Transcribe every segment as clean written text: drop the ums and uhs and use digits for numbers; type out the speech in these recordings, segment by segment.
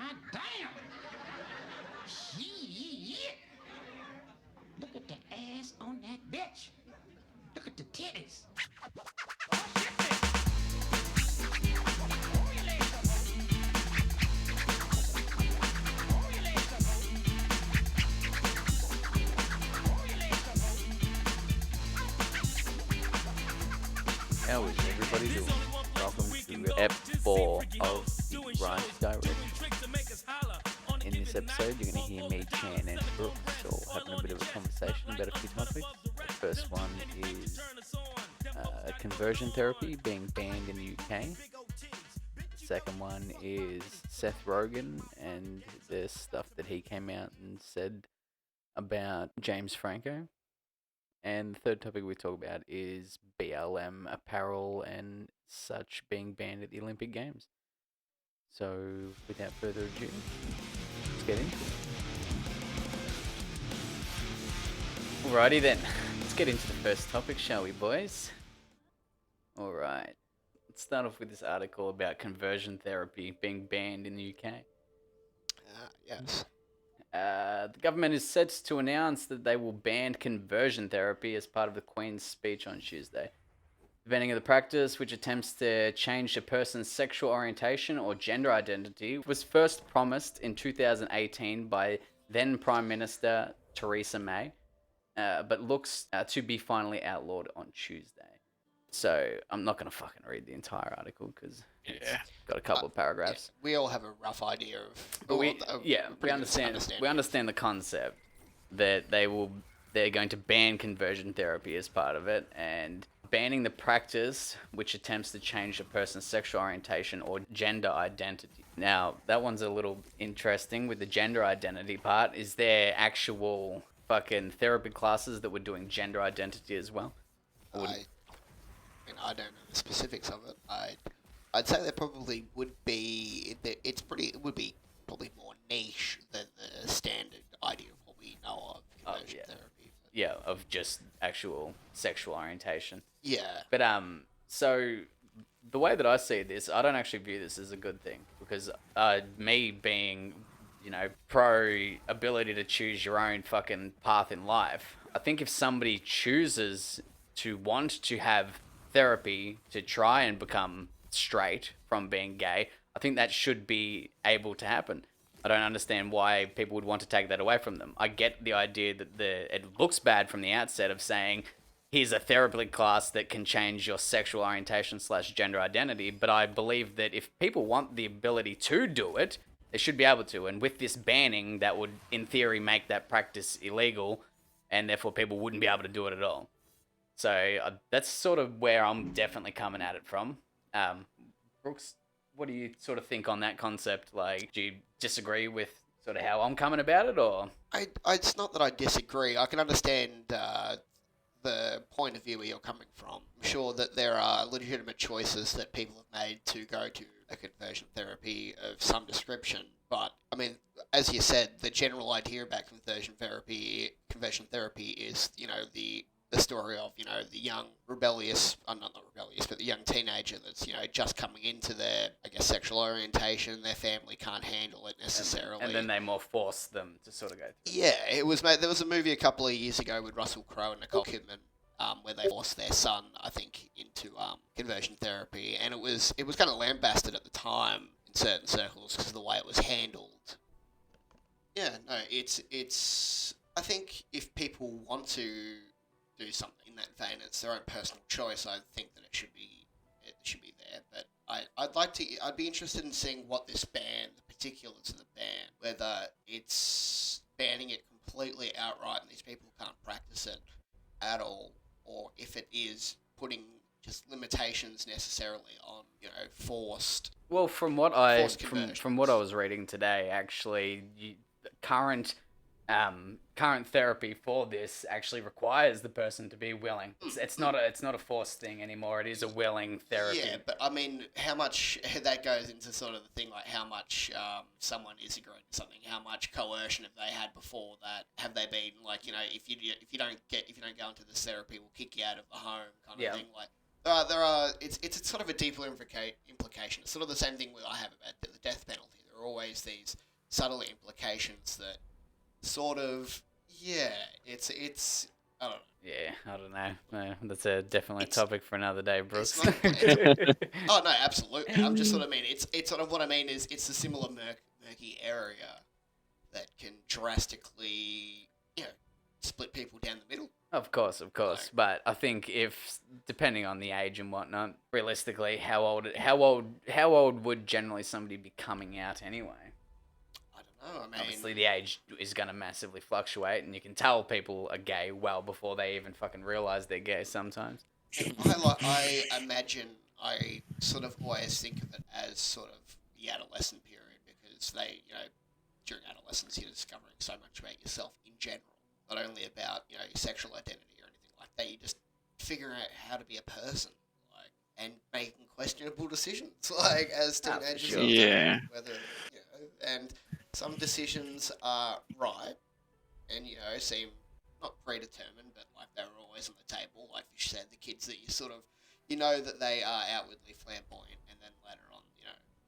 God damn! Shit! Look at the ass on that bitch. Look at the titties. Oh, shit, bitch. Pull your legs up, ho. Pull your legs up, ho. Pull your legs up, ho. How is everybody doing? Welcome to Ep.4 of the Right Direction. In this episode, you're going to hear me, Chan, and Brooks all having a bit of a conversation about a few topics. The first one is conversion therapy being banned in the UK. The second one is Seth Rogan and the stuff that he came out and said about James Franco. And the third topic we talk about is BLM apparel and such being banned at the Olympic Games. So, without further ado, let's get into it. Alrighty then, let's get into the first topic, shall we, boys? Alright, let's start off with this article about conversion therapy being banned in the UK. Yes. The government is set to announce that they will ban conversion therapy as part of the Queen's speech on Tuesday. The banning of the practice, which attempts to change a person's sexual orientation or gender identity, was first promised in 2018 by then Prime Minister Theresa May, but looks to be finally outlawed on Tuesday. So I'm not going to fucking read the entire article because it's got a couple of paragraphs. Yeah, we all have a rough idea of. But we understand the concept that they're going to ban conversion therapy as part of it, and banning the practice which attempts to change a person's sexual orientation or gender identity. Now, that one's a little interesting with the gender identity part. Is there actual fucking therapy classes that were doing gender identity as well? I don't know the specifics of it. I'd say there probably would be. It would be probably more niche than the standard idea of what we know of conversion therapy. Yeah, of just actual sexual orientation. Yeah. But so the way that I see this, I don't actually view this as a good thing because me being, pro ability to choose your own fucking path in life, I think if somebody chooses to want to have therapy to try and become straight from being gay, I think that should be able to happen. I don't understand why people would want to take that away from them. I get the idea that it looks bad from the outset of saying, here's a therapy class that can change your sexual orientation / gender identity, but I believe that if people want the ability to do it, they should be able to. And with this banning, that would, in theory, make that practice illegal, and therefore people wouldn't be able to do it at all. So that's sort of where I'm definitely coming at it from. Brooks, what do you sort of think on that concept? Like, do you disagree with sort of how I'm coming about it, or? It's not that I disagree. I can understand the point of view where you're coming from. I'm sure that there are legitimate choices that people have made to go to a conversion therapy of some description. But, I mean, as you said, the general idea about conversion therapy is, the story of, the young rebellious, not rebellious, but the young teenager that's, just coming into their, sexual orientation. Their family can't handle it necessarily. And then they more force them to sort of go through. Yeah, it was made. There was a movie a couple of years ago with Russell Crowe and Nicole Kidman, where they forced their son, I think, into conversion therapy, and it was kind of lambasted at the time in certain circles because of the way it was handled. Yeah, no, it's. I think if people want to do something in that vein, it's their own personal choice. I think that it should be there, but I'd be interested in seeing what this ban, the particulars of the ban, whether it's banning it completely outright and these people can't practice it at all, or if it is putting just limitations necessarily on, forced. Well, from what I was reading today, actually, current therapy for this actually requires the person to be willing. It's not a forced thing anymore. It is a willing therapy. Yeah, but I mean, how much that goes into sort of the thing, like how much someone is agreeing to something, how much coercion have they had before that? Have they been like, if you don't go into this therapy, we'll kick you out of the home kind of thing. Like there are it's sort of a deeper implication. It's sort of the same thing I have about the death penalty. there are always these subtle implications that sort of, it's I don't know. Yeah, I don't know. That's definitely a It's topic for another day, Brooks. it's not. It's, oh no, absolutely. I'm just sort of mean it's sort of what I mean is it's a similar murky area that can drastically, split people down the middle. Of course. But I think if, depending on the age and whatnot, realistically, how old would generally somebody be coming out anyway? I don't know. I mean, Obviously, the age is going to massively fluctuate, and you can tell people are gay well before they even fucking realize they're gay sometimes. I imagine I sort of always think of it as sort of the adolescent period because during adolescence you're discovering so much about yourself in general, not only about your sexual identity or anything like that. You just figure out how to be a person, and making questionable decisions, as teenagers. sure. Yeah. Whether and some decisions are right, and seem not predetermined, but they're always on the table. Like you said, the kids that you sort of that they are outwardly flamboyant, and then later on,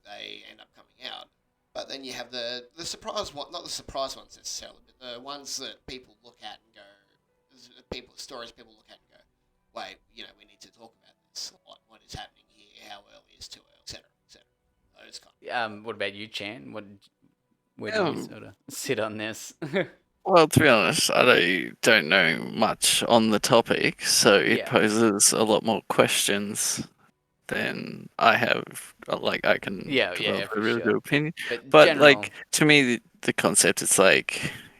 they end up coming out. But then you have the surprise one, not the surprise ones necessarily, but the ones that people look at and go, stories people look at and go, wait, we need to talk about this. What is happening here? How early is too early, etc., etc. Those kind. What about you, Chan? Where do you sort of sit on this? Well, to be honest, I don't know much on the topic, so it poses a lot more questions than I have. I can develop a really good opinion. But to me, the concept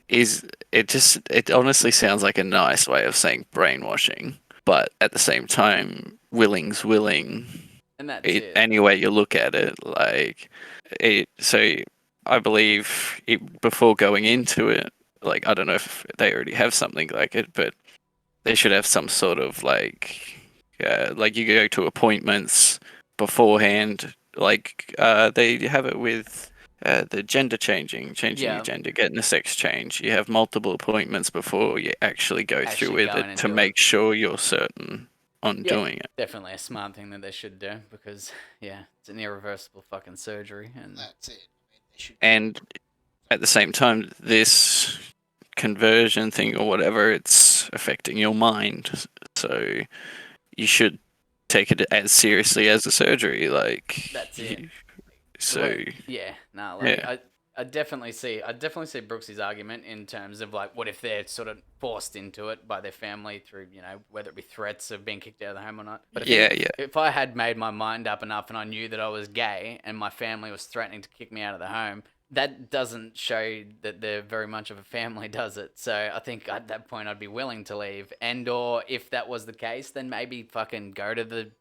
is it honestly sounds like a nice way of saying brainwashing, but at the same time, willing's willing. And that's it. Any way you look at it, so I believe before going into it, I don't know if they already have something like it, but they should have some sort of you go to appointments beforehand, they have it with the gender changing your gender, getting a sex change. You have multiple appointments before you actually go through with it to make sure you're certain on doing it. Definitely a smart thing that they should do because it's an irreversible fucking surgery, and that's it. They should. And at the same time, this conversion thing or whatever, it's affecting your mind, so you should take it as seriously as a surgery. That's it. So I definitely see Brooks's argument in terms of what if they're sort of forced into it by their family through whether it be threats of being kicked out of the home or not. But if I had made my mind up enough and I knew that I was gay and my family was threatening to kick me out of the home, that doesn't show that they're very much of a family, does it? So I think at that point I'd be willing to leave, or if that was the case, then maybe fucking go to the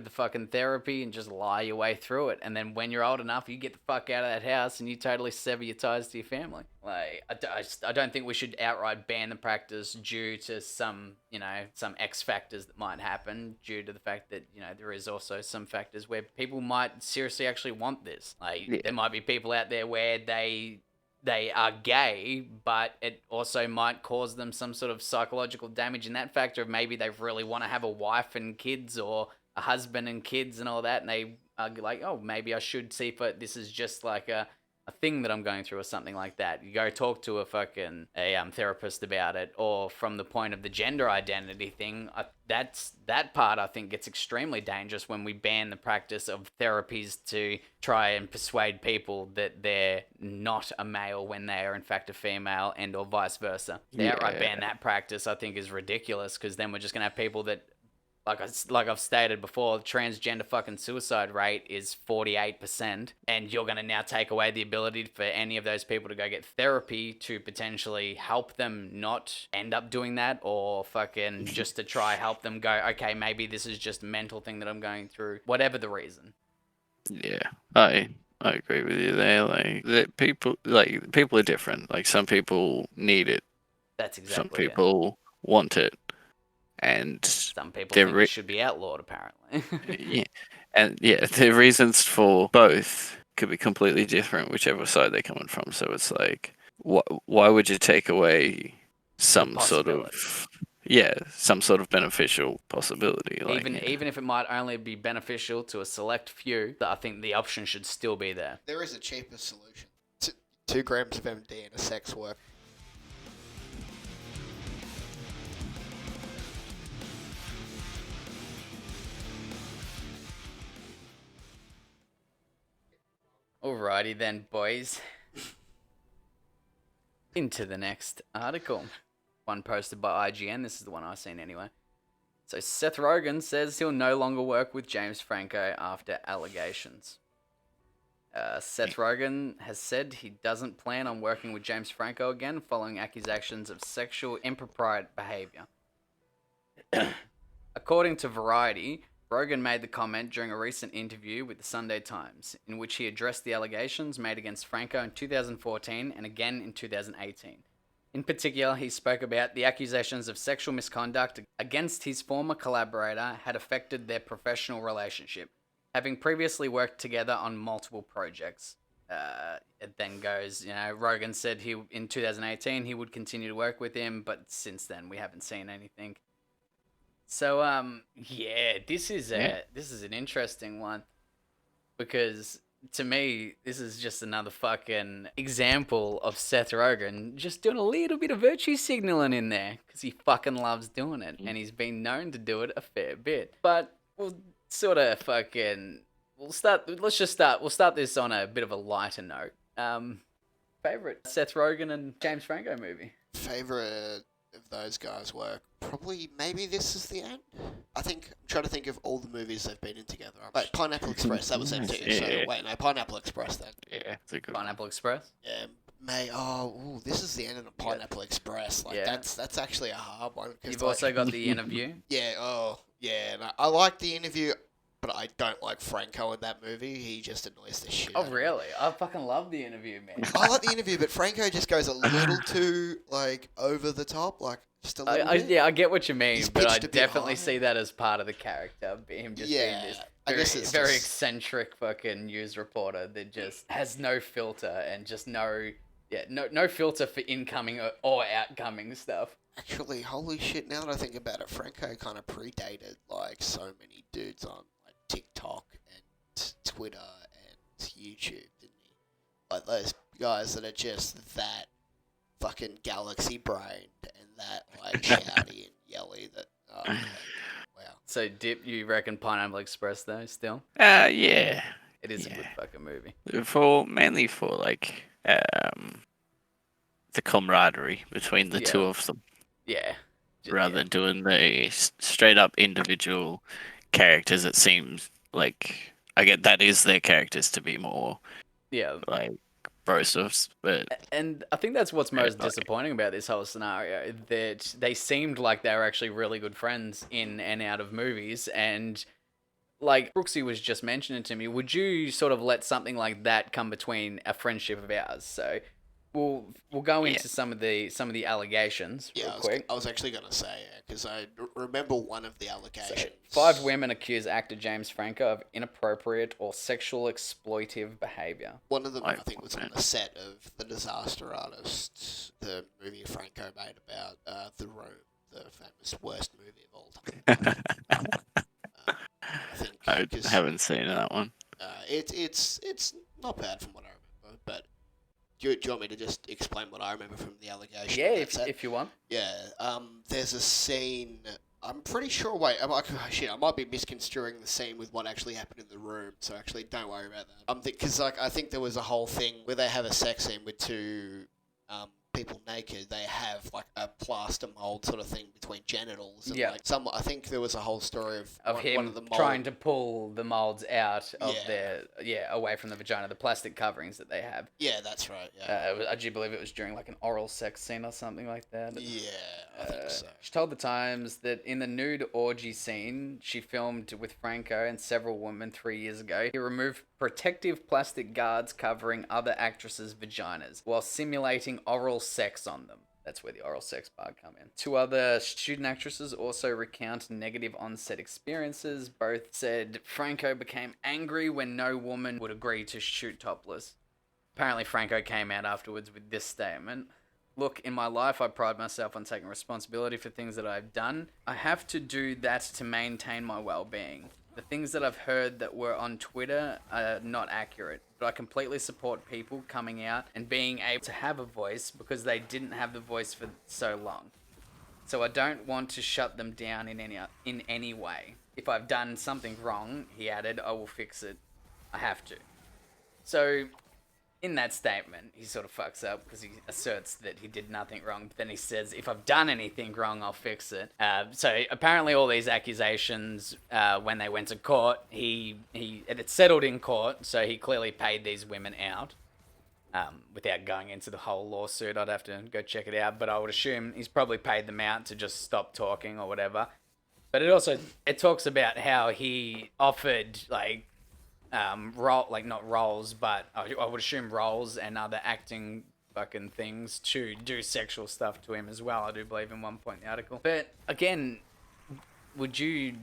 fucking therapy and just lie your way through it. And then when you're old enough, you get the fuck out of that house and you totally sever your ties to your family. I don't think we should outright ban the practice due to some X factors that might happen due to the fact that, there is also some factors where people might seriously actually want this. There might be people out there where they are gay, but it also might cause them some sort of psychological damage in that factor of maybe they really want to have a wife and kids or a husband and kids and all that, and they are like, oh, maybe I should see if this is just like a thing that I'm going through or something like that. You go talk to a therapist about it, or from the point of the gender identity thing, that part I think gets extremely dangerous when we ban the practice of therapies to try and persuade people that they're not a male when they are in fact a female, and or vice versa. The outright ban that practice I think is ridiculous, because then we're just gonna have people that, like I've stated before, transgender fucking suicide rate is 48%, and you're going to now take away the ability for any of those people to go get therapy to potentially help them not end up doing that, or fucking just to try help them go, okay, maybe this is just a mental thing that I'm going through, whatever the reason. Yeah, I agree with you there. People are different. Some people need it. That's exactly. Some people want it. And some people think it should be outlawed, apparently. The reasons for both could be completely different, whichever side they're coming from. So it's why would you take away some sort of some sort of beneficial possibility. Like, Even if it might only be beneficial to a select few, I think the option should still be there. There is a cheaper solution. 2 grams of MD in a sex work. Alrighty then, boys. Into the next article. One posted by IGN. This is the one I've seen anyway. So Seth Rogan says he'll no longer work with James Franco after allegations. Seth Rogan has said he doesn't plan on working with James Franco again following accusations of sexual impropriety behavior. According to Variety, Rogan made the comment during a recent interview with the Sunday Times, in which he addressed the allegations made against Franco in 2014 and again in 2018. In particular, he spoke about the accusations of sexual misconduct against his former collaborator had affected their professional relationship, having previously worked together on multiple projects. It then goes, Rogan said in 2018 he would continue to work with him, but since then we haven't seen anything. So, this is an interesting one, because to me, this is just another fucking example of Seth Rogen just doing a little bit of virtue signaling in there, because he fucking loves doing it, and he's been known to do it a fair bit. But we'll sort of we'll start this on a bit of a lighter note. Favorite Seth Rogen and James Franco movie? Favorite of those guys' work, probably maybe This Is the End. I'm trying to think of all the movies they've been in together. Wait, Pineapple Express, that was them too. Yeah. So wait, no, Pineapple Express then. Yeah, it's a good Pineapple Express? Yeah, This Is the End of Pineapple Express. Like that's actually a hard one. You've also got The Interview. And I like The Interview, but I don't like Franco in that movie. He just annoys the shit. Oh really? I fucking love The Interview, man. I like The Interview, but Franco just goes a little too over the top, just a little bit. Yeah, I get what you mean, He's but I pitched a bit definitely high. see that as part of the character. Him just being this I guess it's very just- eccentric fucking news reporter that just has no filter and just no filter for incoming or outgoing stuff. Actually, holy shit! Now that I think about it, Franco kind of predated so many dudes on TikTok and Twitter and YouTube, didn't he? Like those guys that are just that fucking galaxy brained and that shouty and yelly that. Wow. So, Dip, you reckon Pineapple Express though? Still, yeah. it is a good fucking movie. Mainly for the camaraderie between the two of them, Yeah. rather than doing the straight up individual characters. It seems like that is their characters to be more brosifs, but and I think that's what's most disappointing about this whole scenario, that they seemed like they were actually really good friends in and out of movies, and Brooksy was just mentioning to me, would you sort of let something like that come between a friendship of ours? So we'll go into some of the allegations real quick. I was actually going to say, because I remember one of the allegations. So, 5 women accuse actor James Franco of inappropriate or sexual exploitive behavior. One of them, I think, was on the set of The Disaster Artist, the movie Franco made about The Room, the famous worst movie of all time. I haven't seen that one. It's not bad from what I remember, but do you want me to just explain what I remember from the allegation? Yeah, if you want. Yeah, there's a scene. I'm pretty sure. Wait, I might be misconstruing the scene with what actually happened in the room. So actually, don't worry about that. Because I think there was a whole thing where they have a sex scene with 2 people naked. They have a plaster mold sort of thing between genitals. And, I think there was a whole story of him one of the trying to pull the molds out of away from the vagina, the plastic coverings that they have. Yeah, that's right. Yeah. I do believe it was during an oral sex scene or something like that. Yeah, I think so. She told the Times that in the nude orgy scene she filmed with Franco and several women 3 years ago, he removed protective plastic guards covering other actresses' vaginas while simulating oral sex on them. That's where the oral sex part come in. 2 other student actresses also recount negative on-set experiences. Both said Franco became angry when no woman would agree to shoot topless. Apparently Franco came out afterwards with this statement. look, in my life, I pride myself on taking responsibility for things that I've done. I have to do that to maintain my well-being. The things that I've heard that were on Twitter are not accurate, but I completely support people coming out and being able to have a voice because they didn't have the voice for so long. So I don't want to shut them down in any way. If I've done something wrong, he added, I will fix it. I have to. So, in that statement, he sort of fucks up because he asserts that he did nothing wrong, but then he says, if I've done anything wrong, I'll fix it. So apparently all these accusations, when they went to court, it settled in court, so he clearly paid these women out. Without going into the whole lawsuit, I'd have to go check it out, but I would assume he's probably paid them out to just stop talking or whatever. But it talks about how he offered, like, not roles, but I would assume roles and other acting fucking things to do sexual stuff to him as well. I do believe in one point in the article. But again, would you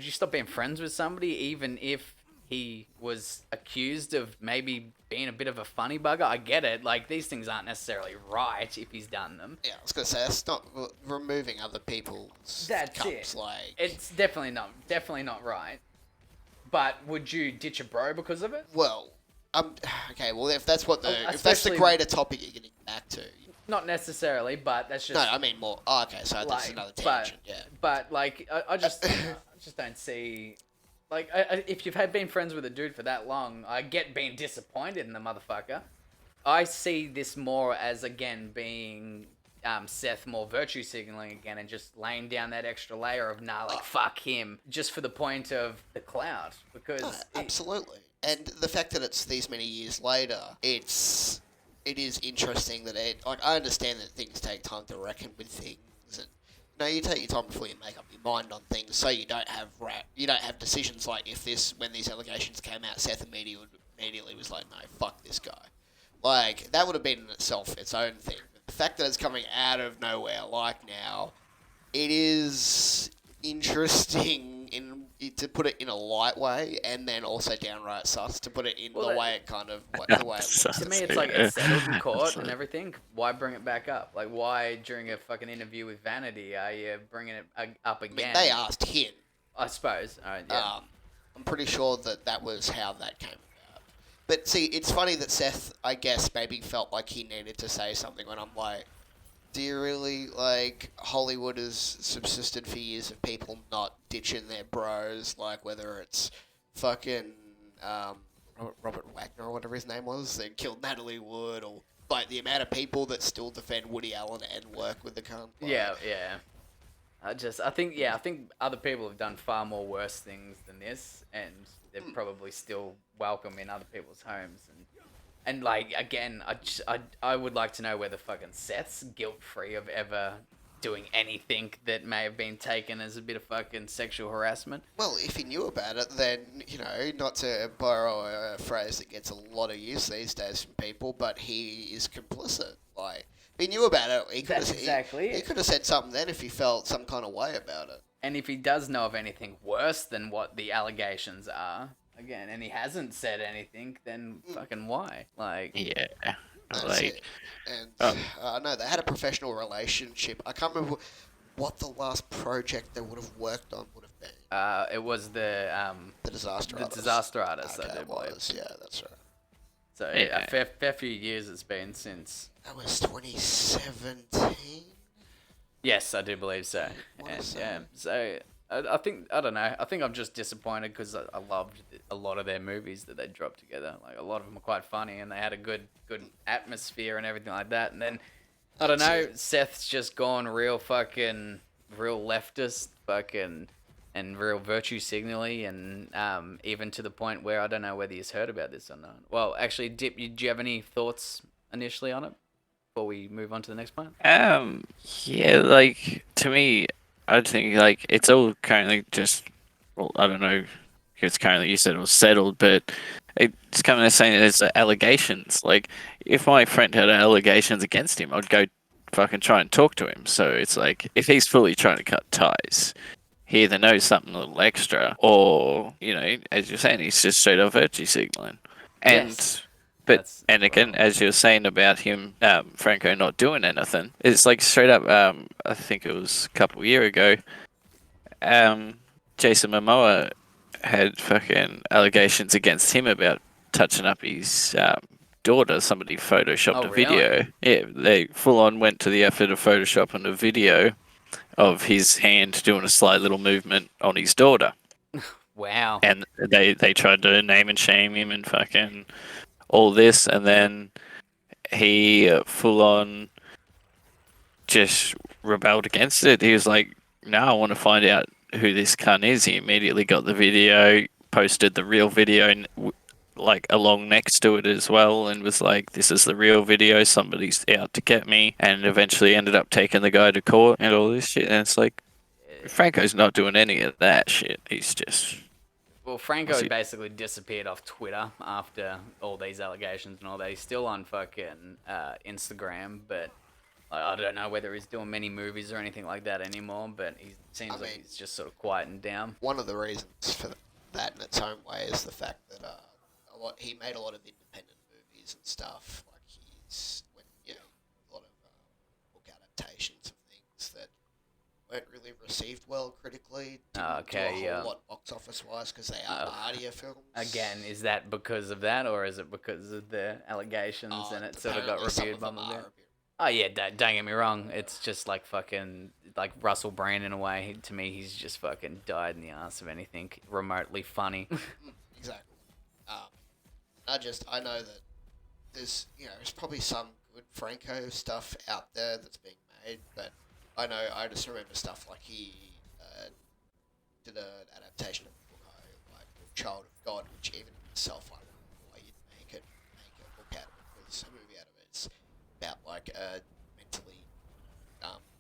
stop being friends with somebody even if he was accused of maybe being a bit of a funny bugger? I get it. Like, these things aren't necessarily right if he's done them. Yeah, I was gonna say that's not removing other people's That's cups. it. Like, It's definitely not right. But would you ditch a bro because of it? well, okay. Well, if that's what if that's the Especially- greater topic you're getting back to. Not necessarily, but that's just... No, I mean more. Oh, okay, so that's like, another tangent. Yeah. But like, I just don't see. Like, if you've been friends with a dude for that long, I get being disappointed in the motherfucker. I see this more as, again, being Seth more virtue signaling again and just laying down that extra layer of, fuck him, just for the point of the clout. Because... absolutely. And the fact that it's these many years later, it is interesting that I understand that things take time to reckon with things, and you take your time before you make up your mind on things, so you don't have decisions like when these allegations came out, Seth immediately was like, no, fuck this guy. Like, that would have been in itself its own thing. But the fact that it's coming out of nowhere like now, it is interesting to put it in a light way, and then also downright sus to put it in the way it kind of the way it looks. To me, it's like it's settled in court and everything. Why bring it back up? Like, why during a fucking interview with Vanity are you bringing it up again? I mean, they asked him. I suppose. All right, yeah. I'm pretty sure that was how that came about. But see, it's funny that Seth, I guess, maybe felt like he needed to say something when I'm like, do you really, like, Hollywood has subsisted for years of people not ditching their bros, like, whether it's fucking Robert Wagner or whatever his name was, that killed Natalie Wood, or, like, the amount of people that still defend Woody Allen and work with the cunt. Like, Yeah. I think other people have done far more worse things than this, and they're probably still welcome in other people's homes. And like, again, I would like to know whether fucking Seth's guilt-free of ever doing anything that may have been taken as a bit of fucking sexual harassment. Well, if he knew about it, then, not to borrow a phrase that gets a lot of use these days from people, but he is complicit. Like, if he knew about it, he could have said something then if he felt some kind of way about it. And if he does know of anything worse than what the allegations are, again, and he hasn't said anything, then fucking why? Like, Yeah. That's Like, it. And no, they had a professional relationship. I can't remember what the last project they would have worked on would have been. it was the Disaster Artist. Disaster Artist, Okay, I do it believe. was. Yeah, that's right. So Yeah. a fair few years it's been since. That was 2017. Yes, I do believe so. Wanna And say. yeah, so I think, I don't know. I think I'm just disappointed because I loved a lot of their movies that they dropped together. Like, a lot of them were quite funny and they had a good atmosphere and everything like that. And then I don't know, Seth's just gone real leftist fucking and real virtue signally, and even to the point where I don't know whether you've heard about this or not. Well, actually, Dip, do you have any thoughts initially on it before we move on to the next point? Yeah, like, to me, I think, like, it's all currently just, well, I don't know, it's currently, you said it was settled, but it's kind of saying it's allegations. Like, if my friend had allegations against him, I'd go fucking try and talk to him. So it's like, if he's fully trying to cut ties, he either knows something a little extra, or, as you're saying, he's just straight up virtue signaling. And Yes. But That's and again, as you were saying about him, Franco not doing anything, it's like straight up. I think it was a couple of years ago. Jason Momoa had fucking allegations against him about touching up his daughter. Somebody photoshopped Oh, a really? video. Yeah, they full on went to the effort of photoshopping a video of his hand doing a slight little movement on his daughter. wow. And they tried to name and shame him and fucking all this, and then he full on just rebelled against it. He was like, "No, I want to find out who this cunt is." He immediately got the video, posted the real video, like along next to it as well, and was like, "This is the real video. Somebody's out to get me," and eventually ended up taking the guy to court and all this shit. And it's like, Franco's not doing any of that shit. He's just Well, Franco What's he- basically disappeared off Twitter after all these allegations and all that. He's still on fucking Instagram, but I don't know whether he's doing many movies or anything like that anymore. But he seems like he's just sort of quieting down. One of the reasons for that in its own way is the fact that he made a lot of independent movies and stuff. Like a lot of book adaptations of things that weren't really received well critically. Didn't do a whole lot box office wise because they are artier films. Again, is that because of that, or is it because of the allegations and it sort of got reviewed by the Oh yeah, don't get me wrong. It's just like fucking like Russell Brand in a way. To me, he's just fucking died in the ass of anything remotely funny. Exactly. I know that there's probably some good Franco stuff out there that's being made, but I just remember stuff like he did an adaptation of the book like Child of God, which even in itself I don't know why you'd make a book out of it, because a movie out of it. It's about like a mentally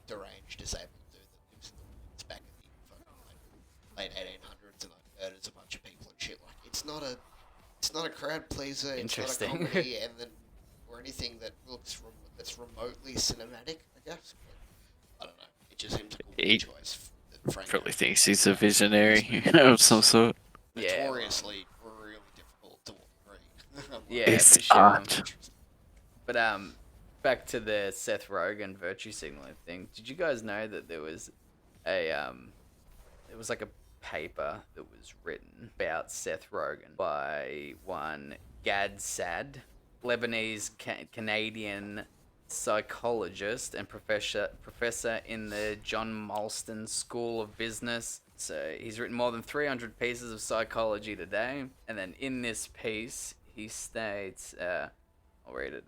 deranged disabled dude that lives in the woods back in the late 1800s and like murders a bunch of people and shit. Like it's not a crowd pleaser. Interesting. It's not a comedy, and then or anything that looks that's remotely cinematic. I guess. But I don't know. It just seems like a weird choice. probably thinks he's a visionary of some sort. Notoriously really difficult to read. Yeah, It's for sure. art. But back to the Seth Rogan virtue signaling thing. Did you guys know that there was it was like a paper that was written about Seth Rogan by one Gad Sad, Lebanese Canadian psychologist and professor in the John Molston School of Business. So he's written more than 300 pieces of psychology today, and then in this piece he states, I'll read it.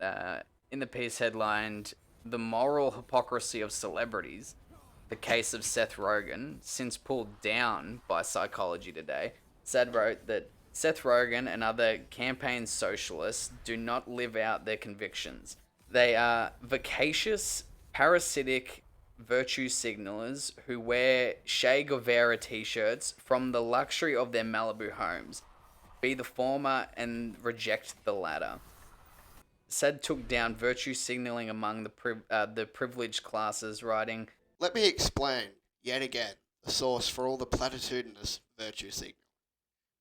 In the piece headlined, "The Moral Hypocrisy of Celebrities, the Case of Seth Rogan," since pulled down by Psychology Today, Sad wrote that Seth Rogan and other campaign socialists do not live out their convictions. They are vacacious, parasitic virtue signalers who wear Che Guevara t-shirts from the luxury of their Malibu homes. Be the former and reject the latter. Sad took down virtue signaling among the privileged classes, writing, Let me explain, yet again, the source for all the platitudinous virtue signal.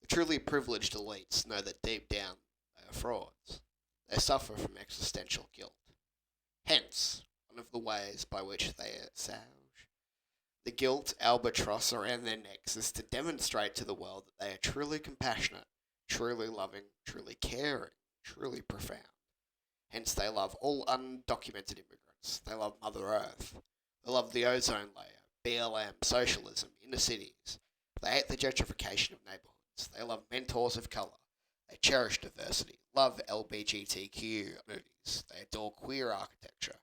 The truly privileged elites know that deep down they are frauds. They suffer from existential guilt. Hence, one of the ways by which they assuage the guilt albatross around their necks is to demonstrate to the world that they are truly compassionate, truly loving, truly caring, truly profound. Hence, they love all undocumented immigrants. They love Mother Earth. They love the ozone layer, BLM, socialism, inner cities. They hate the gentrification of neighbourhoods. They love mentors of colour. They cherish diversity, love LGBTQ movies. They adore queer architecture.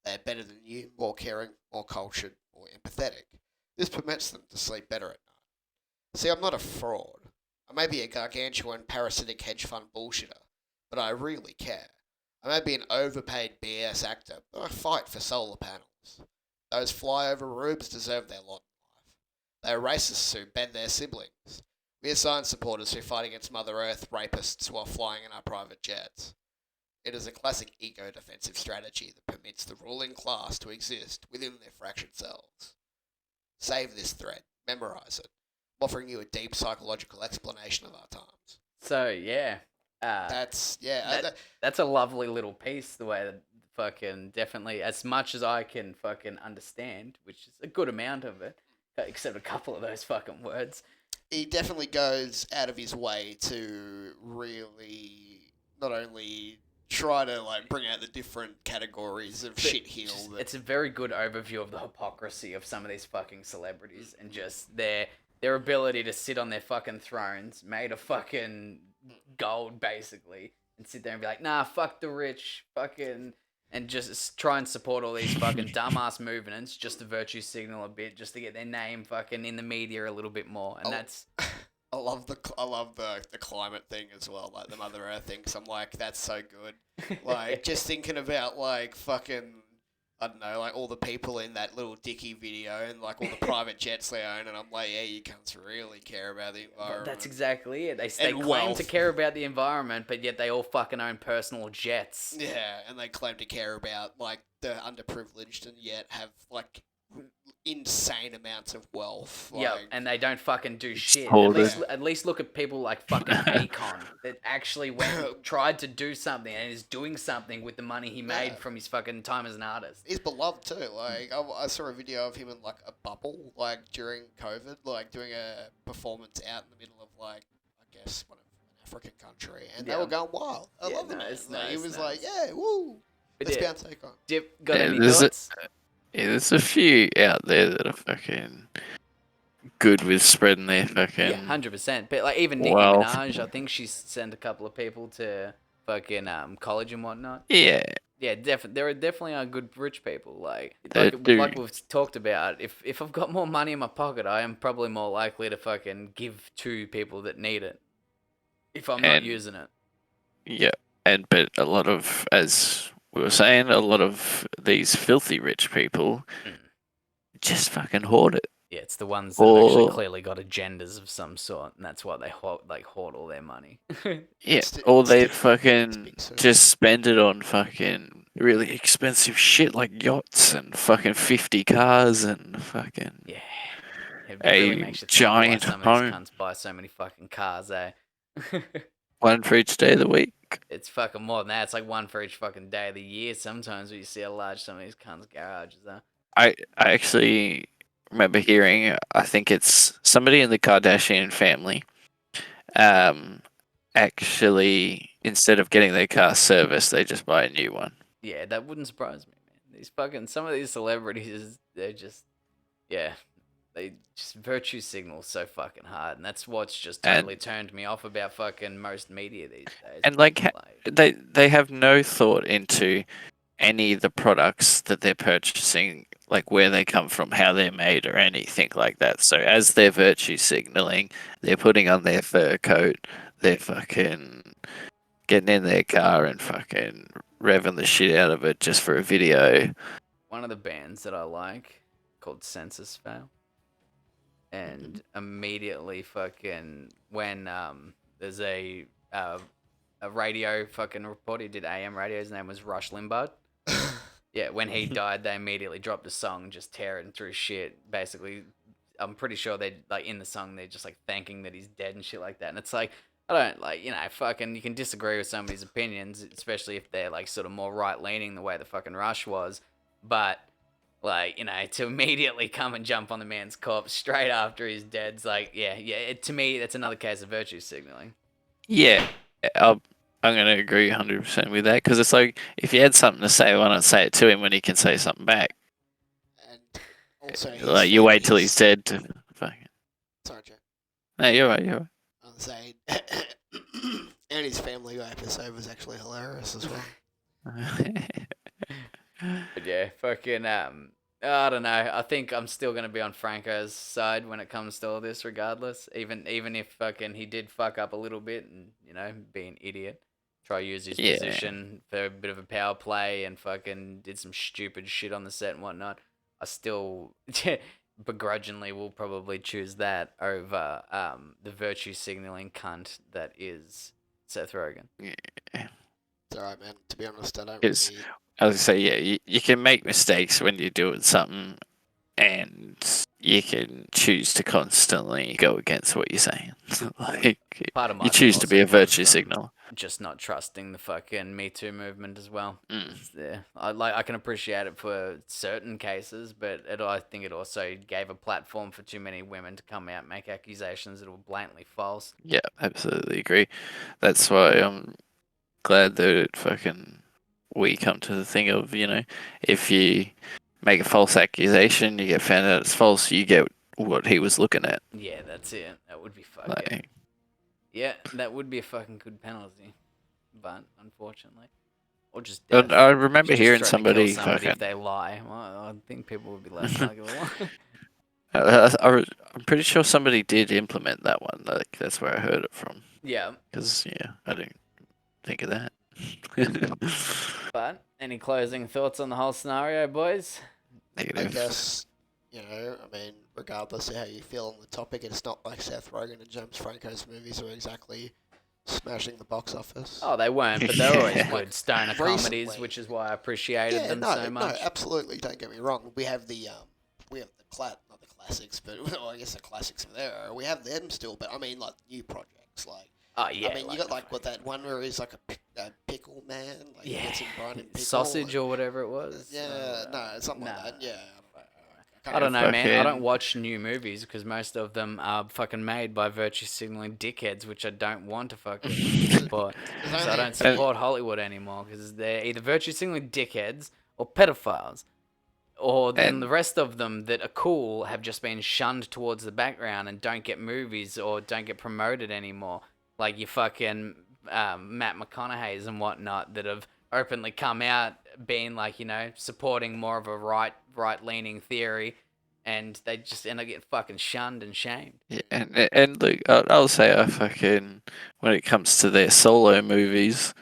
They are better than you, more caring, more cultured, more empathetic. This permits them to sleep better at night. See, I'm not a fraud. I may be a gargantuan parasitic hedge fund bullshitter, but I really care. I may be an overpaid BS actor, but I fight for solar panels. Those flyover rubes deserve their lot in life. They are racists who bed their siblings. We are science supporters who fight against Mother Earth rapists while flying in our private jets. It is a classic ego-defensive strategy that permits the ruling class to exist within their fractured selves. Save this thread. Memorize it. I'm offering you a deep psychological explanation of our times. so yeah, That's That's a lovely little piece. The way that fucking definitely, as much as I can fucking understand, which is a good amount of it, except a couple of those fucking words. he definitely goes out of his way to really not only try to like bring out the different categories of shit heel. It's a very good overview of the hypocrisy of some of these fucking celebrities and just their ability to sit on their fucking thrones made of fucking gold basically and sit there and be like, nah, fuck the rich, fucking, and just try and support all these fucking dumbass movements just to virtue signal a bit, just to get their name fucking in the media a little bit more, and that's. I love the climate thing as well, like the Mother Earth thing. Cause I'm like, that's so good. Like just thinking about like fucking, I don't know, like all the people in that little Dicky video and like all the private jets they own, and I'm like, yeah, you cunts really care about the environment. That's exactly it. They claim wealth. to care about the environment, but yet they all fucking own personal jets. Yeah, and they claim to care about like the underprivileged, and yet have like insane amounts of wealth. Yeah, Like, and they don't fucking do shit. Hoarders. At least look at people like fucking Akon that actually tried to do something and is doing something with the money he made from his fucking time as an artist. he's beloved too. Like I saw a video of him in like a bubble, like during COVID, like doing a performance out in the middle of like I guess an African country, and they were going wild. I love it. He was like, yeah, woo. Let's bounce Akon. Dip, got Yeah, any there's thoughts? there's a few out there that are fucking good with spreading their fucking. Yeah, 100%. But like even Nicki Well- Minaj, I think she sent a couple of people to fucking college and whatnot. Yeah, Yeah, there definitely are good rich people. Like They do. like we've talked about, if I've got more money in my pocket, I am probably more likely to fucking give to people that need it. If I'm not And- using it. yeah, but a lot of, as we were saying, a lot of these filthy rich people just fucking hoard it. Yeah, it's the ones that have actually Or- clearly got agendas of some sort, and that's why they hoard all their money. Yeah, It's di- or it's they different. fucking big circle. just spend it on fucking really expensive shit like yachts and fucking 50 cars and fucking. Yeah. It A really makes you think giant why some of home. these cunts buy so many fucking cars, eh? One for each day of the week. It's fucking more than that. It's like one for each fucking day of the year sometimes when you see how large some of these cunts' garages are. I actually remember hearing, I think it's somebody in the Kardashian family, actually, instead of getting their car serviced, they just buy a new one. Yeah, that wouldn't surprise me, man. Some of these celebrities, they're just, yeah, they just virtue signal so fucking hard, and that's what's just And- totally turned me off about fucking most media these days. And like, they have no thought into any of the products that they're purchasing, like where they come from, how they're made, or anything like that. So as they're virtue signaling, they're putting on their fur coat, they're fucking getting in their car and fucking revving the shit out of it just for a video. one of the bands that I like called Census Fail, and immediately fucking when there's a radio fucking reporter who did AM radio, his name was Rush Limbaugh. Yeah, when he died, they immediately dropped a song just tearing through shit. Basically, I'm pretty sure they like in the song they're just like thanking that he's dead and shit like that. And it's like I don't like, fucking, you can disagree with somebody's opinions, especially if they're like sort of more right leaning the way the fucking Rush was, but like, to immediately come and jump on the man's corpse straight after he's dead, it's like, to me, that's another case of virtue signaling. Yeah, I'm going to agree 100% with that, because it's like, if you had something to say, why not say it to him when he can say something back? And also, Like, you wait till he's dead to fucking. Sorry, Joe. No, you're right, you're right. I was saying, and his Family Guy episode was actually hilarious as well. But yeah, fucking, I don't know. I think I'm still gonna be on Franco's side when it comes to all this, regardless. Even if fucking he did fuck up a little bit and be an idiot, try to use his Yeah. position for a bit of a power play and fucking did some stupid shit on the set and whatnot. I still begrudgingly will probably choose that over the virtue signaling cunt that is Seth Rogan. It's alright, man. To be honest, I don't It's- really... I was gonna say, yeah, you can make mistakes when you're doing something, and you can choose to constantly go against what you're saying. Like Part of my you thing choose to be a also was, virtue signal. just not trusting the fucking Me Too movement as well. Mm. Yeah, I can appreciate it for certain cases, but I think it also gave a platform for too many women to come out and make accusations that were blatantly false. Yeah, absolutely agree. That's why I'm glad that fucking we come to the thing of, if you make a false accusation, you get found out it's false, you get what he was looking at. Yeah, that's it. That would be fucking. Like, Yeah, that would be a fucking good penalty, but unfortunately, or just but death. I remember Just hearing try to somebody kill somebody if fucking. they lie. Well, I think people would be less likely to lie. I'm pretty sure somebody did implement that one. Like that's where I heard it from. Yeah, Because I didn't think of that. but any closing thoughts on the whole scenario, boys? I Negative. guess, I mean, regardless of how you feel on the topic, it's not like Seth Rogan and James Franco's movies are exactly smashing the box office. Oh, they weren't, but they're always Yeah. good stoner comedies, Recently. which is why I appreciated them so much. No, absolutely. Don't get me wrong. We have the not the classics, but well, I guess the classics are there. We have them still, but I mean like new projects. Like, Oh yeah, I mean, you got like what that one where he's like a pickle man, like he gets him brine in pickle, sausage or whatever it was. yeah, no, something like nah. that. Yeah, I don't know, man. I Fucking- don't watch new movies because most of them are fucking made by virtue signaling dickheads, which I don't want to fucking support. So I don't support Hollywood anymore because they're either virtue signaling dickheads or pedophiles. Or then And- the rest of them that are cool have just been shunned towards the background and don't get movies or don't get promoted anymore. Like your fucking Matt McConaughey's and whatnot that have openly come out being like, supporting more of a right-leaning theory, and they just end up getting fucking shunned and shamed. Yeah, and look, I'll say when it comes to their solo movies,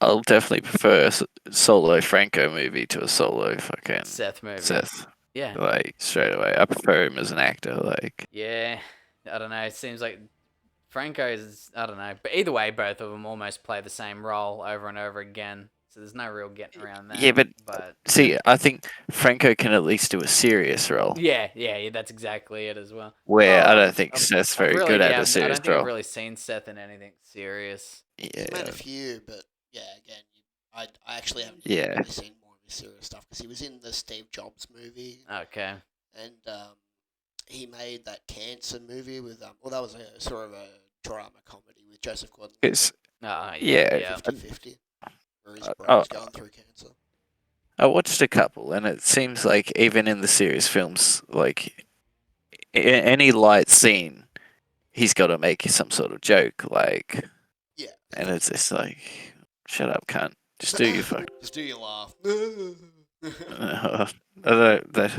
I'll definitely prefer a solo Franco movie to a solo fucking Seth movie. Seth. Yeah. Like straight away, I prefer him as an actor. Like, Yeah. I don't know. It seems like Franco's, I don't know. But either way, both of them almost play the same role over and over again. So there's no real getting around that. yeah, but see, I think Franco can at least do a serious role. Yeah, that's exactly it as well. Where I Oh, don't think Seth's very good at a I serious don't think I've role. really seen Seth in anything serious. He's made Yeah, a few, but yeah, again, I actually haven't Yeah. really seen more of his serious stuff because he was in the Steve Jobs movie, Okay. and he made that cancer movie with well, that was a sort of a drama comedy with Joseph Gordon. it's Oh, Yeah. 50-50, where his oh, brother's going through cancer. I watched a couple, and it seems like even in the serious films, like any light scene, he's got to make some sort of joke, like, Yeah. and it's just like, shut up, cunt, just do your fuck. Just do your laugh. I don't, that,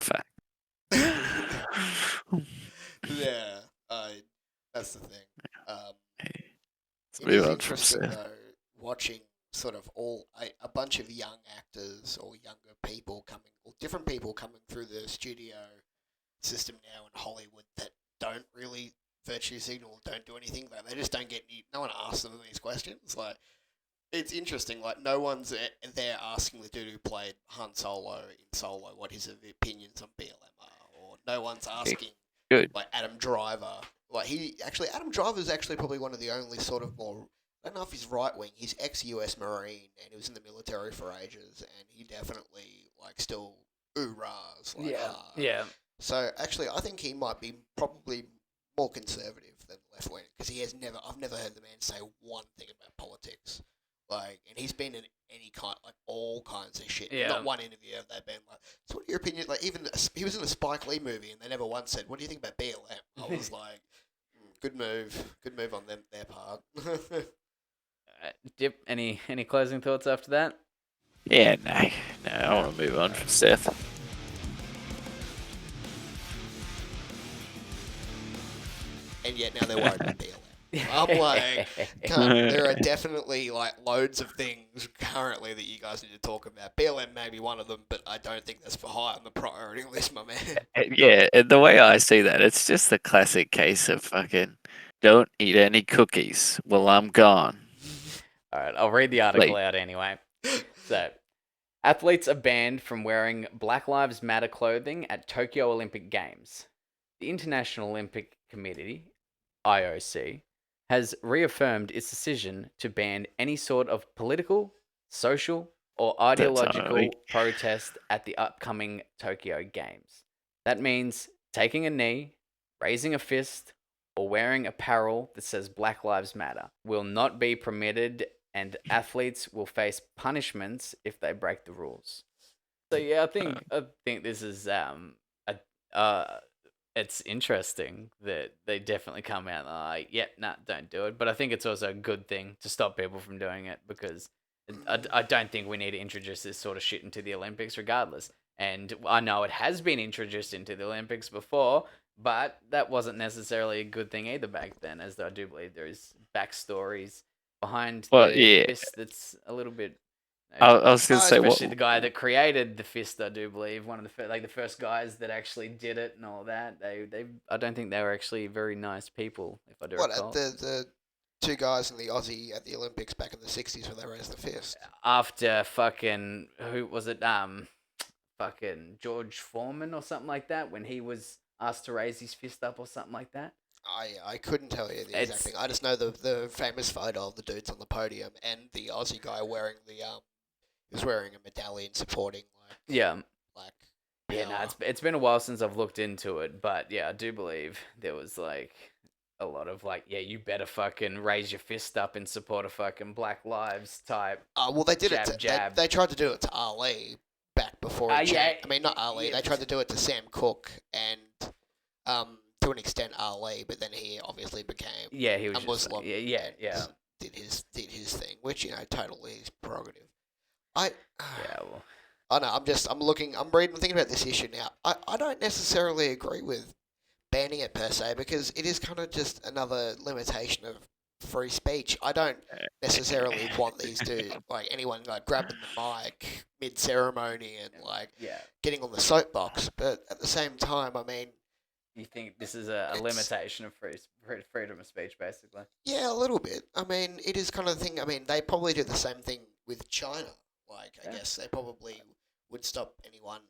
fuck. Yeah, that's the thing. Let's It move is on from interesting Seth. though, watching sort of a bunch of young actors or younger people or different people coming through the studio system now in Hollywood that don't really virtue signal, don't do anything. Like they just don't get no one asks them these questions. Like it's interesting. Like no one's there asking the dude who played Han Solo in Solo what his opinions on BLM are, or no one's asking Good. like Adam Driver. Like Adam Driver's actually probably one of the only sort of more. I don't know if he's right wing. He's ex-US Marine and he was in the military for ages, and he definitely like still oorahs. Like, Yeah. So actually, I think he might be probably more conservative than left wing because I've never heard the man say one thing about politics. Like, and he's been in any kind, like all kinds of shit. Yeah. Not one interview have they been like, so what are your opinions? Like, even he was in a Spike Lee movie and they never once said, what do you think about BLM? I was like, good move on their part. Dip, any closing thoughts after that? Yeah, no, I want to move on from Seth. And yet now they're worried about BLM. I'm like, there are definitely like loads of things currently that you guys need to talk about. BLM may be one of them, but I don't think that's for high on the priority list, my man. Yeah, and the way I see that, it's just the classic case of fucking don't eat any cookies while I'm gone. All right, I'll read the article Like- out anyway. So, Athletes are banned from wearing Black Lives Matter clothing at Tokyo Olympic Games. The International Olympic Committee, IOC, has reaffirmed its decision to ban any sort of political, social, or That's ideological protest at the upcoming Tokyo Games. That means taking a knee, raising a fist, or wearing apparel that says Black Lives Matter will not be permitted, and athletes will face punishments if they break the rules. So yeah, I think this is a, it's interesting that they definitely come out and are like, yeah, nah, don't do it. But I think it's also a good thing to stop people from doing it because I don't think we need to introduce this sort of shit into the Olympics regardless. And I know it has been introduced into the Olympics before, but that wasn't necessarily a good thing either back then, as I do believe there is backstories behind Well, the yeah. fist that's a little bit I was gonna say what. especially the guy that created the fist, I do believe one of the first guys that actually did it and all that. They I don't think they were actually very nice people, if I do What recall. the two guys in the Aussie at the Olympics back in the '60s when they raised the fist? After fucking who was it? Fucking George Foreman or something like that when he was asked to raise his fist up or something like that. I couldn't tell you the exact It's thing. I just know the famous photo of the dudes on the podium and the Aussie guy wearing the he was wearing a medallion supporting yeah. black Yeah, no, power. it's been a while since I've looked into it, but yeah, I do believe there was like a lot of like, yeah, you better fucking raise your fist up in support of fucking Black Lives type. Well, they did Jab, it. jab. They tried to do it to Ali back before he Yeah, changed. I mean, not Ali. yeah, They tried to do it to Sam Cooke and to an extent Ali, but then he obviously became yeah, he a was just Muslim. like, yeah, and yeah, Did his thing, which totally his prerogative. I yeah. Well, I know. I'm thinking about this issue now. I don't necessarily agree with banning it per se because it is kind of just another limitation of free speech. I don't necessarily want these to like anyone like grabbing the mic mid ceremony and like yeah. getting on the soapbox. But at the same time, I mean, You think this is a it's limitation of freedom of speech, basically? yeah, a little bit. I mean, it is kind of the thing. I mean, they probably do the same thing with China. Like, I Yeah. guess they probably would stop anyone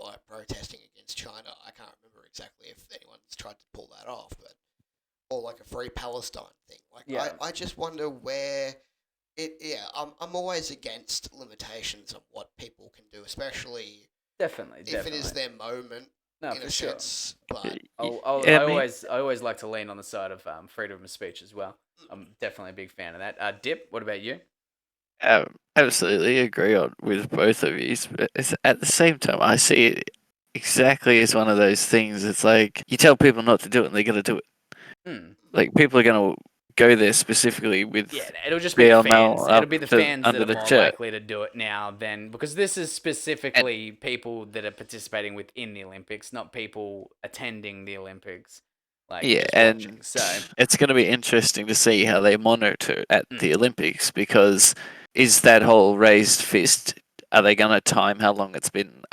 like protesting against China. I can't remember exactly if anyone's tried to pull that off, but or like a free Palestine thing. Like, Yeah. I just wonder where it. Yeah, I'm always against limitations on what people can do, especially Definitely, if it is definitely. their moment No, in for a sure. sense. But Yeah, I always like to lean on the side of freedom of speech as well. I'm definitely a big fan of that. Dip, what about you? absolutely agree with both of you. But at the same time, I see it exactly as one of those things. It's like you tell people not to do it, and they're gonna do it. Hmm. Like people are gonna go there specifically with Yeah, it'll just be the BLM fans. up It'll be the to, fans that under are the more shirt. likely to do it now than because this is And specifically people that are participating within the Olympics, not people attending the Olympics, like yeah, just watching. and So, it's going to be interesting to see how they monitor at the mm, Olympics because is that whole raised fist? Are they going to time how long it's been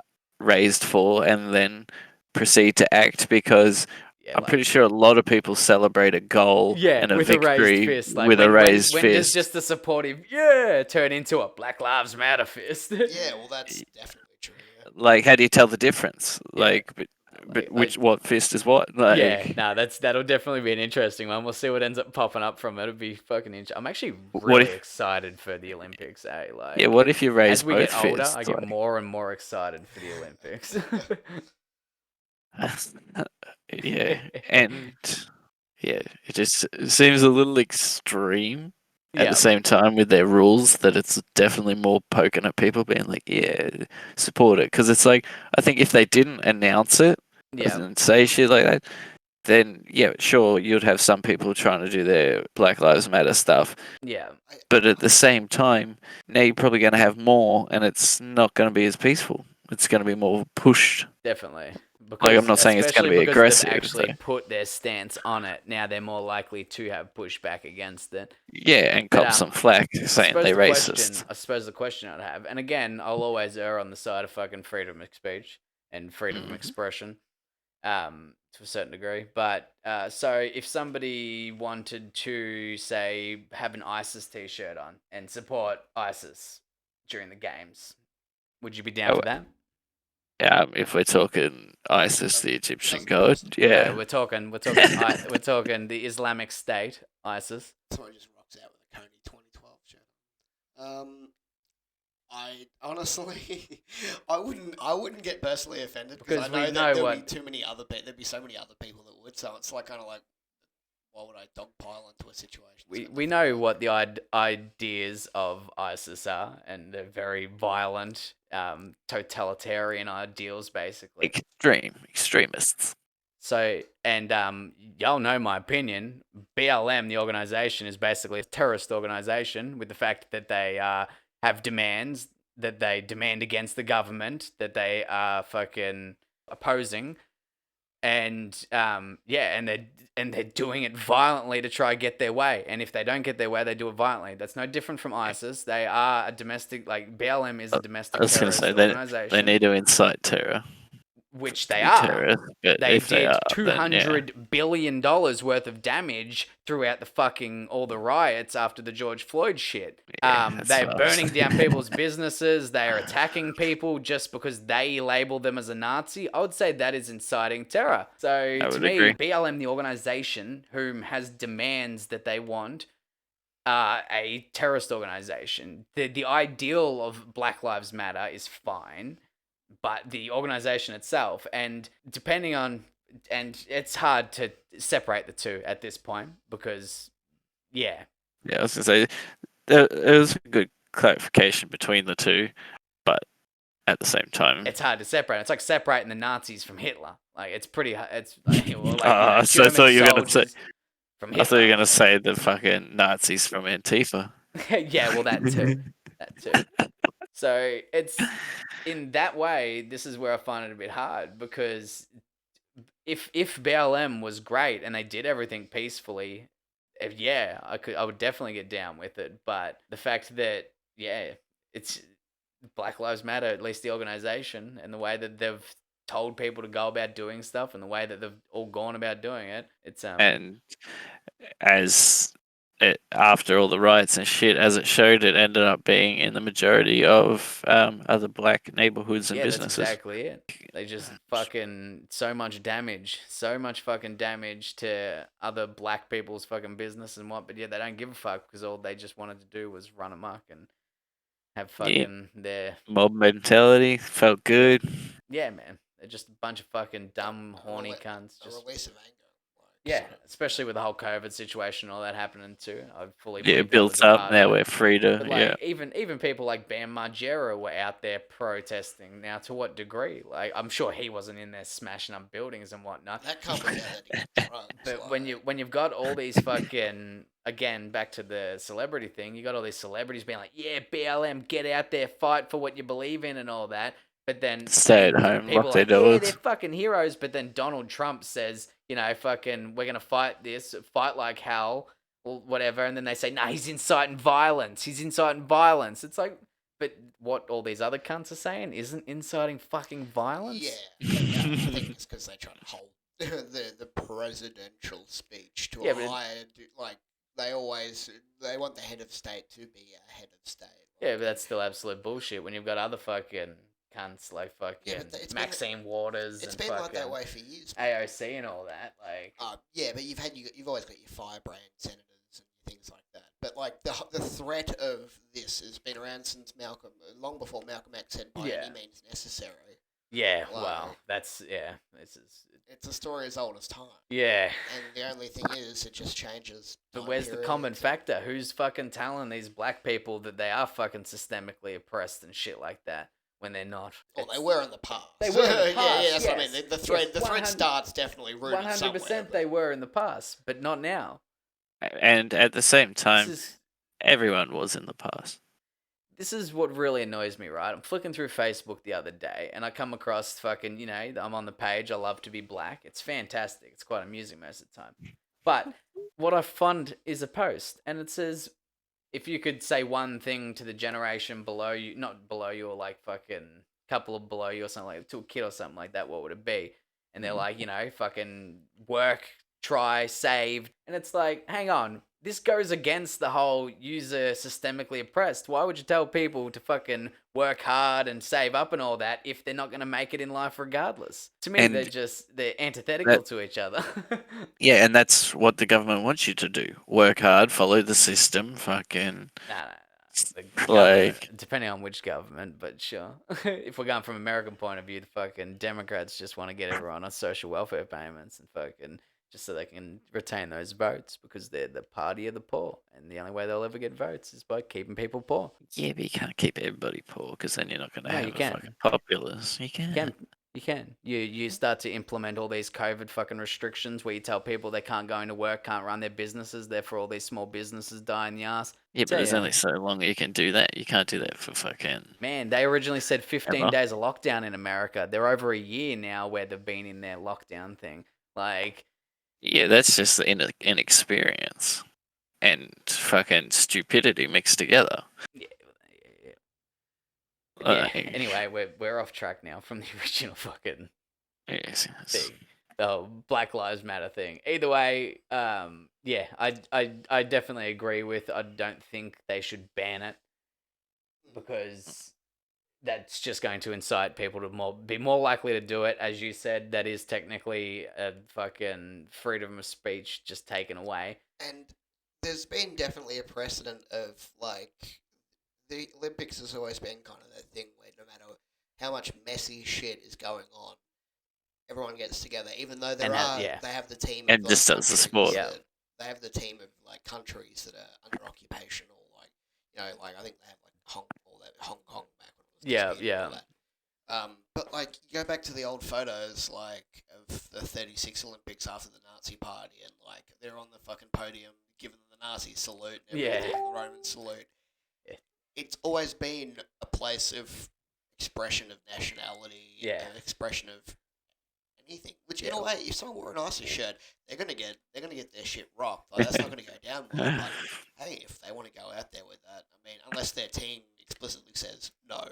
raised for and then proceed to act? Because yeah, I'm pretty like sure a lot of people celebrate a goal yeah, and a with a raised victory fist. Like with a raised when does fist. just the supportive yeah turn into a Black Lives Matter fist? yeah, well, that's definitely true. Yeah. Like, how do you tell the difference? Yeah, Like, but like what fist is what? yeah, Like, no, that'll definitely be an interesting one. We'll see what ends up popping up from it. It'll be fucking interesting. I'm actually what really if? excited for the Olympics. Yeah, Like what if you raise as we both get older, I fists? get more and more excited for the Olympics. Yeah, and yeah, it just seems a little extreme at the yeah, same time with their rules that it's definitely more poking at people being like, yeah, support it. Because it's like, I think if they didn't announce it yeah, and say shit like that, then yeah, sure, you'd have some people trying to do their Black Lives Matter stuff. yeah, But at the same time, now you're probably going to have more and it's not going to be as peaceful. It's going to be more pushed. definitely. Like, I'm Because not saying it's going especially to be because they've aggressive. actually put their stance on it. Now they're more likely to have pushback against it. Yeah, and But cop some flack saying they racist. I suppose the question I'd have, and again, I'll always err on the side of fucking freedom of speech and freedom of Mhm. expression, to a certain degree. But so if somebody wanted to say have an ISIS T-shirt on and support ISIS during the games, Would you be down for that? If we're talking ISIS, the Egyptian Doesn't- god, doesn't- yeah. We're talking we're talking the Islamic State, ISIS. Someone just rocks out with a Coney 2012 shirt. I honestly, I wouldn't get personally offended because I Because we know know that there'd what- be too many other there'd be so many other people that would. So it's like kind of like, why would I dogpile into a situation? We know what the ideas of ISIS are, and they're very violent, totalitarian ideals, basically. Extremists. So, and y'all know my opinion. BLM, the organization, is basically a terrorist organization with the fact that they have demands that they demand against the government that they are fucking opposing, and they're doing it violently to try to get their way. And if they don't get their way, they do it violently. That's no different from ISIS. They are a domestic, like BLM is a domestic I was going to terrorist say organization. they need to incite terror. Which to they be are. terrorist, but They if did are, $200 billion worth of damage throughout the fucking all the riots after the George Floyd shit. Yeah, They're that's burning fast. down people's businesses. They are attacking people just because they label them as a Nazi. I would say that is inciting terror. So to would me, agree. BLM, the organization, whom has demands that they want, a terrorist organization. The ideal of Black Lives Matter is fine, but the organization itself, and depending on, and it's hard to separate the two at this point because, yeah, I was going to say it was a good clarification between the two, but at the same time, it's hard to separate. It's like separating the Nazis from Hitler. Like it's pretty. It's like, well, like so I thought you were going to say. soldiers from I thought you were Hitler. going to say the fucking Nazis from Antifa. Yeah, well, that too. That too. So it's in that way. This is where I find it a bit hard because if BLM was great and they did everything peacefully, yeah, I would definitely get down with it. But the fact that it's Black Lives Matter, at least the organization, and the way that they've told people to go about doing stuff and the way that they've all gone about doing it, it's And as after all the riots and shit, as it showed, it ended up being in the majority of other black neighborhoods and businesses. That's exactly it. They just fucking so much fucking damage to other black people's fucking business and what, but yeah, they don't give a fuck because all they just wanted to do was run amok and have fucking their mob mentality felt good. Yeah, man. They're just a bunch of fucking dumb, horny cunts. A Just release of anger. yeah, especially with the whole COVID situation and all that happening too. I fully Yeah, believe it built that was a up. part Now of it. we're free to. But like even people like Bam Margera were out there protesting. Now to what degree? Like I'm sure he wasn't in there smashing up buildings and whatnot. That comes out that drugs. But when you've got all these fucking again back to the celebrity thing, you got all these celebrities being like, yeah, BLM, get out there, fight for what you believe in and all that. But then Stay at home, people lock are their like, yeah, doors. they're fucking heroes. But then Donald Trump says, you know, fucking, we're gonna fight this, fight like hell, or whatever. And then they say, nah, he's inciting violence. He's inciting violence. It's like, but what all these other cunts are saying isn't inciting fucking violence. Yeah, I think it's because they try to hold the presidential speech to Yeah, a but higher. Like they want the head of state to be a head of state. Yeah, but that's still absolute bullshit when you've got other fucking cunts like fucking it's Maxine Waters It's and been fucking like that way for years. man. AOC and all that. Like, Yeah, but you've always got your firebrand senators and things like that. But like the threat of this has been around since Malcolm, long before Malcolm X said by any means necessary. yeah, Like, well, that's It's a story as old as time. yeah. And the only thing is, it just changes. But time where's the periods common and- factor? Who's fucking telling these black people that they are fucking systemically oppressed and shit like that when they're not? Well, they were in the past. They were in the yeah, past, that's what I yes. mean. The thread, Yes, the thread 100 starts definitely rooted 100% somewhere. they were in the past, but not now. And at the same time, This is everyone was in the past. this is what really annoys me, right? I'm flicking through Facebook the other day and I come across fucking, you know, I'm on the page, I love to be black. It's fantastic. It's quite amusing most of the time. But what I find is a post and it says, if you could say one thing to the generation below you, not below you or like fucking couple of below you or something like to a kid or something like that, what would it be? And they're like, you know, fucking work, try, save. And it's like, hang on, this goes against the whole user systemically oppressed. Why would you tell people to fucking work hard and save up and all that if they're not going to make it in life regardless? To me, And they're antithetical to each other. Yeah, and that's what the government wants you to do. Work hard, follow the system, fucking Nah. The like government, depending on which government, but sure. If we're going from American point of view, the fucking Democrats just want to get everyone on social welfare payments and fucking just so they can retain those votes because they're the party of the poor, and the only way they'll ever get votes is by keeping people poor. yeah, but you can't keep everybody poor because then you're not going to No, have you a can. fucking populace. You You can. can. You can. You start to implement all these COVID fucking restrictions where you tell people they can't go into work, can't run their businesses, therefore all these small businesses die in the ass. Yeah, but Tell there's ya. only so long you can do that. You can't do that for fucking Man, they originally said 15 ever. days of lockdown in America. They're over a year now where they've been in their lockdown thing. Like, Yeah, that's just the inexperience and fucking stupidity mixed together. yeah. Like, Anyway, we're off track now from the original fucking yes, thing, the whole Black Lives Matter thing. Either way, yeah, I definitely agree with. I don't think they should ban it because that's just going to incite people to be more likely to do it. As you said, that is technically a fucking freedom of speech just taken away. And there's been definitely a precedent of, like, the Olympics has always been kind of that thing where no matter how much messy shit is going on, everyone gets together, even though they have the team of And like, just does the countries sport. that- they have the team of like countries that are under occupation, or like, you know, like I think they have like Hong Kong back when it was Yeah, disputed and all yeah. that. But like you go back to the old photos like of the '36 Olympics after the Nazi party, and like they're on the fucking podium giving the Nazi salute, and everyone doing the Roman salute. Yeah. It's always been a place of expression of nationality, and expression of anything. Which in a way, if someone wore an ISIS shirt, they're gonna get their shit rocked. Like, that's not gonna go down well. But hey, if they want to go out there with that, I mean, unless their team explicitly says no,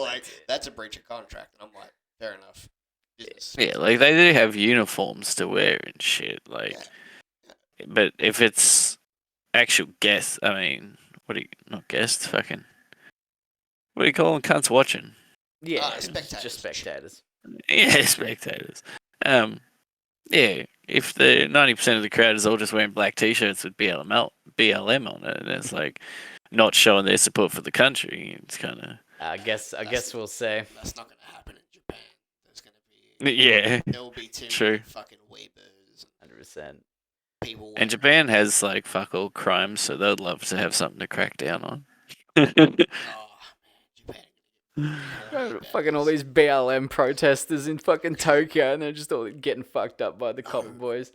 like that's a breach of contract, and I'm like, fair enough. Business. Yeah, like they do have uniforms to wear and shit. Like, but if it's actual guests, I mean, what do you not guests? Fucking, what do you call them? Cunts watching. Yeah, spectators. just spectators. Yeah, spectators. Yeah, if the 90% of the crowd is all just wearing black t-shirts with BLM on it, and it's like not showing their support for the country, it's kind of. I guess we'll say That's not gonna happen in Japan. There's gonna be there will be too many fucking weebers. 100%. People. And Japan has like fuck all crimes, so they'd love to have something to crack down on. Oh man, Japan. Fucking all these BLM protesters in fucking Tokyo, and they're just all getting fucked up by the copper boys.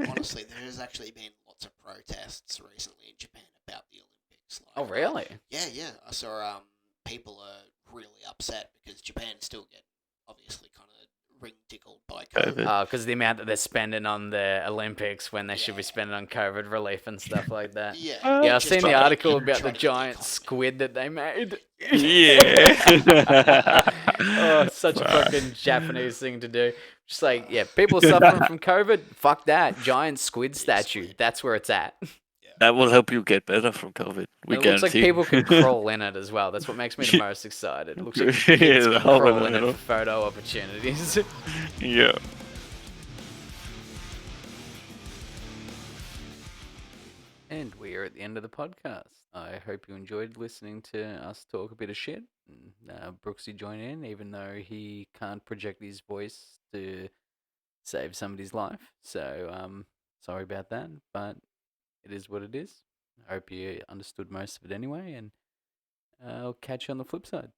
Honestly, there has actually been lots of protests recently in Japan about the Olympics. Like, Oh, really? Yeah. I saw people are really upset because Japan still get obviously kind of ring tickled by COVID. Because the amount that they're spending on the Olympics when they should be spending on COVID relief and stuff like that. Yeah, I've just seen the trying to article get- about the trying to get the giant economy. squid that they made. Yeah. Oh, it's such a fucking Japanese thing to do. Just like, yeah, people are suffering from COVID. Fuck that. Giant squid statue. That's where it's at. That will help you get better from COVID. We It looks like guarantee. people can crawl in it as well. That's what makes me the most excited. It looks like Yeah, kids the can hole in crawl the in it middle. for photo opportunities. Yeah. And we are at the end of the podcast. I hope you enjoyed listening to us talk a bit of shit. Brooksy joined in, even though he can't project his voice to save somebody's life. So, sorry about that, but it is what it is. I hope you understood most of it anyway, and I'll catch you on the flip side.